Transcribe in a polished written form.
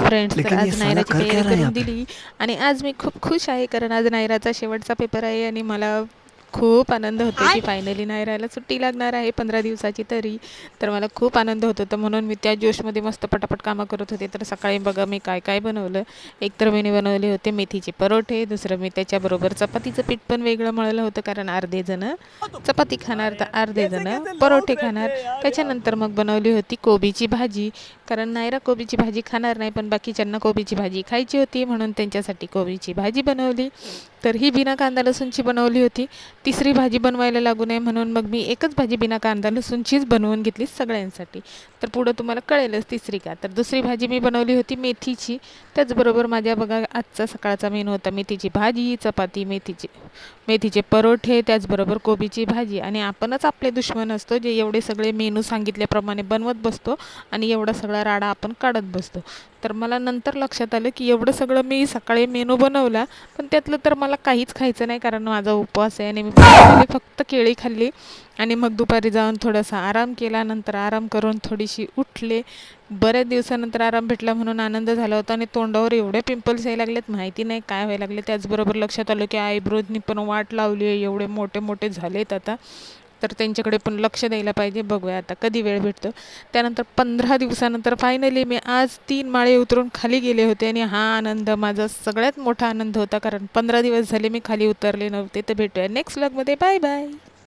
Friends, तर लेकिन ये आज साला नायराची कर क्या तयारी रहा है करून यहाँ पे? दिली आणि आज मी खूप खुश आहे कारण आज नायराचा शेवटचा पेपर आहे आणि मला खूप आनंद होतो की फायनली नायराला सुट्टी लागणार आहे 15 दिवसाची तरी. तर मला खूप आनंद होत होता म्हणून मी त्या जोशमध्ये मस्त पटापट कामं करत होते. तर सकाळी बघा मी काय काय बनवलं. एकतर मी बनवले होते मेथीचे परोठे, दुसरं मी त्याच्याबरोबर चपातीचं पीठ पण वेगळं मळलं होतं कारण अर्धे जण चपाती खाणार तर अर्धे जण परोठे खाणार. त्याच्यानंतर मग बनवली होती कोबीची भाजी कारण नायरा कोबीची भाजी खाणार नाही पण बाकीच्यांना कोबीची भाजी खायची होती म्हणून त्यांच्यासाठी कोबीची भाजी बनवली. तर ही बिना कांदा लसूणची बनवली होती. तिसरी भाजी बनवायला लागू नये म्हणून मग मी एकच भाजी बिना कांदा लसूणचीच बनवून घेतली सगळ्यांसाठी. तर पुढं तुम्हाला कळेलच तिसरी का. तर दुसरी भाजी मी बनवली होती मेथीची. त्याचबरोबर माझ्या बघा आजचा सकाळचा मेनू होता मेथीची भाजी, चपाती, मेथीचे परोठे, त्याचबरोबर कोबीची भाजी. आणि आपणच आपले दुश्मन असतो जे एवढे सगळे मेनू सांगितल्याप्रमाणे बनवत बसतो आणि एवढा सगळा राडा आपण काढत बसतो. तर मला नंतर लक्षात आलं की एवढं सगळं मी सकाळी मेनू बनवला पण त्यातलं तर मला काहीच खायचं नाही कारण माझा उपवास आहे आणि मी फक्त केळी खाल्ली आणि मग दुपारी जाऊन थोडासा आराम केला. नंतर आराम करून थोडीशी उठले. बऱ्याच दिवसानंतर आराम भेटला म्हणून आनंद झाला होता आणि तोंडावर एवढे पिंपल्स यायला लागलेत माहिती नाही काय व्हायला लागले. त्याचबरोबर लक्षात आलं की आयब्रोजनी पण वाट लावली आहे, एवढे मोठे मोठे झालेत आता. तर त्यांच्याकडे पण लक्ष द्यायला पाहिजे. बघूया आता कधी वेळ भेटतो. त्यानंतर 15 दिवसानंतर फायनली मी आज 3 माळे उतरून खाली गेले होते आणि हा आनंद माझा सगळ्यात मोठा आनंद होता कारण 15 दिवस झाले मी खाली उतरले नव्हते. तर भेटूया नेक्स्ट व्लॉगमध्ये. Bye bye.